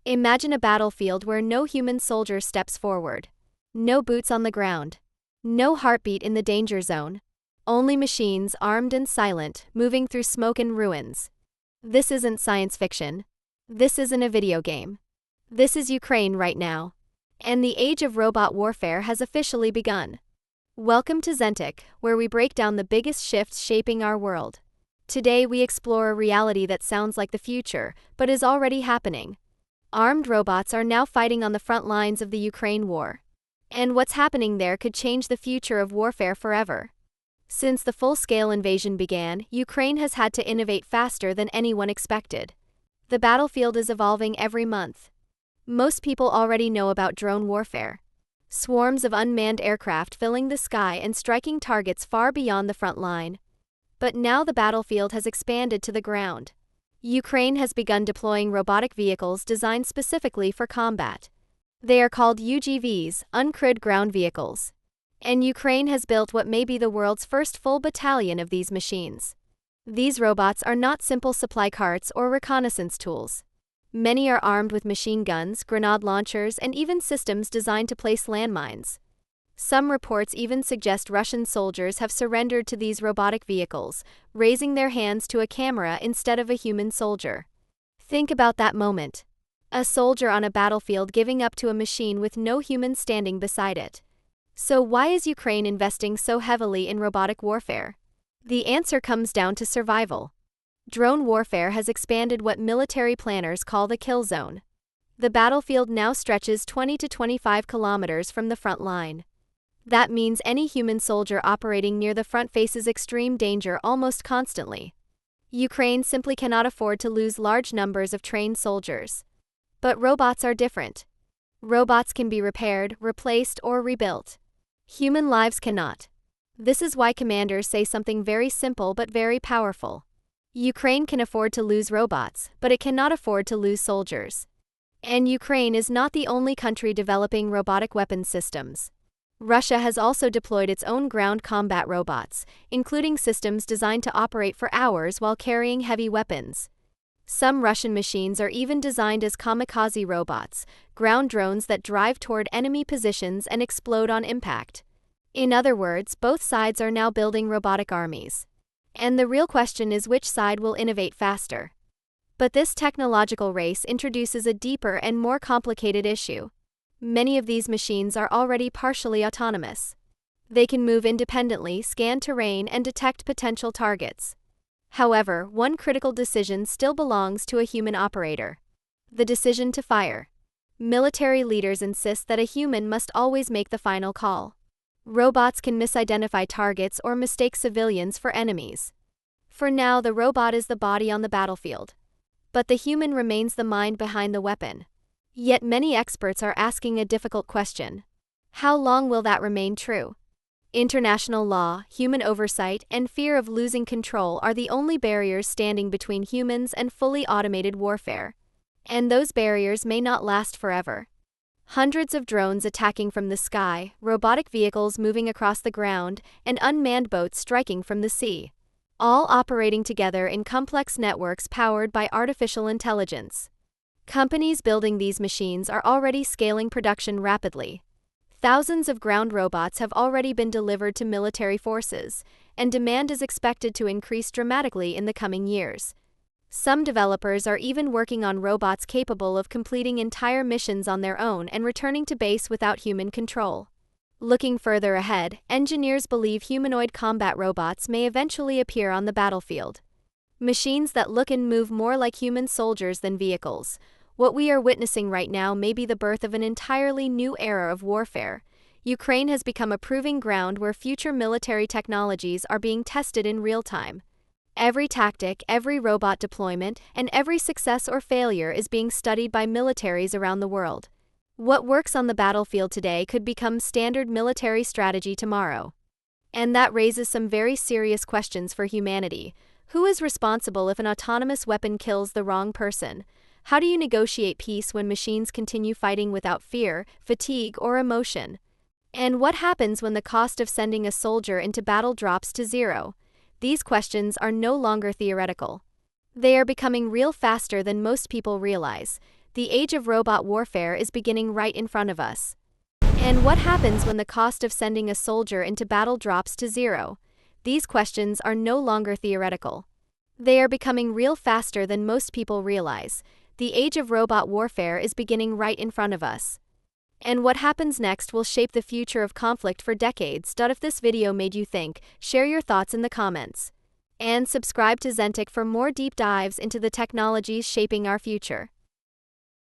Imagine a battlefield where no human soldier steps forward. No boots on the ground. No heartbeat in the danger zone. Only machines, armed and silent, moving through smoke and ruins. This isn't science fiction. This isn't a video game. This is Ukraine right now. And the age of robot warfare has officially begun. Welcome to Zentiq, where we break down the biggest shifts shaping our world. Today we explore a reality that sounds like the future, but is already happening. Armed robots are now fighting on the front lines of the Ukraine war. And what's happening there could change the future of warfare forever. Since the full-scale invasion began, Ukraine has had to innovate faster than anyone expected. The battlefield is evolving every month. Most people already know about drone warfare. Swarms of unmanned aircraft filling the sky and striking targets far beyond the front line. But now the battlefield has expanded to the ground. Ukraine has begun deploying robotic vehicles designed specifically for combat. They are called UGVs, Uncrewed Ground Vehicles. And Ukraine has built what may be the world's first full battalion of these machines. These robots are not simple supply carts or reconnaissance tools. Many are armed with machine guns, grenade launchers, and even systems designed to place landmines. Some reports even suggest Russian soldiers have surrendered to these robotic vehicles, raising their hands to a camera instead of a human soldier. Think about that moment. A soldier on a battlefield giving up to a machine with no human standing beside it. So why is Ukraine investing so heavily in robotic warfare? The answer comes down to survival. Drone warfare has expanded what military planners call the kill zone. The battlefield now stretches 20 to 25 kilometers from the front line. That means any human soldier operating near the front faces extreme danger almost constantly. Ukraine simply cannot afford to lose large numbers of trained soldiers. But robots are different. Robots can be repaired, replaced, or rebuilt. Human lives cannot. This is why commanders say something very simple but very powerful. Ukraine can afford to lose robots, but it cannot afford to lose soldiers. And Ukraine is not the only country developing robotic weapons systems. Russia has also deployed its own ground combat robots, including systems designed to operate for hours while carrying heavy weapons. Some Russian machines are even designed as kamikaze robots, ground drones that drive toward enemy positions and explode on impact. In other words, both sides are now building robotic armies. And the real question is which side will innovate faster. But this technological race introduces a deeper and more complicated issue. Many of these machines are already partially autonomous. They can move independently, scan terrain, and detect potential targets. However, one critical decision still belongs to a human operator. The decision to fire. Military leaders insist that a human must always make the final call. Robots can misidentify targets or mistake civilians for enemies. For now, the robot is the body on the battlefield. But the human remains the mind behind the weapon. Yet many experts are asking a difficult question. How long will that remain true? International law, human oversight, and fear of losing control are the only barriers standing between humans and fully automated warfare. And those barriers may not last forever. Hundreds of drones attacking from the sky, robotic vehicles moving across the ground, and unmanned boats striking from the sea. All operating together in complex networks powered by artificial intelligence. Companies building these machines are already scaling production rapidly. Thousands of ground robots have already been delivered to military forces, and demand is expected to increase dramatically in the coming years. Some developers are even working on robots capable of completing entire missions on their own and returning to base without human control. Looking further ahead, engineers believe humanoid combat robots may eventually appear on the battlefield. Machines that look and move more like human soldiers than vehicles. What we are witnessing right now may be the birth of an entirely new era of warfare. Ukraine has become a proving ground where future military technologies are being tested in real time. Every tactic, every robot deployment, and every success or failure is being studied by militaries around the world. What works on the battlefield today could become standard military strategy tomorrow. And that raises some very serious questions for humanity. Who is responsible if an autonomous weapon kills the wrong person? How do you negotiate peace when machines continue fighting without fear, fatigue, or emotion? And what happens when the cost of sending a soldier into battle drops to zero? These questions are no longer theoretical. They are becoming real faster than most people realize. The age of robot warfare is beginning right in front of us. And what happens when the cost of sending a soldier into battle drops to zero? These questions are no longer theoretical. They are becoming real faster than most people realize. The age of robot warfare is beginning right in front of us. And what happens next will shape the future of conflict for decades. If this video made you think, share your thoughts in the comments. And subscribe to Zentiq for more deep dives into the technologies shaping our future.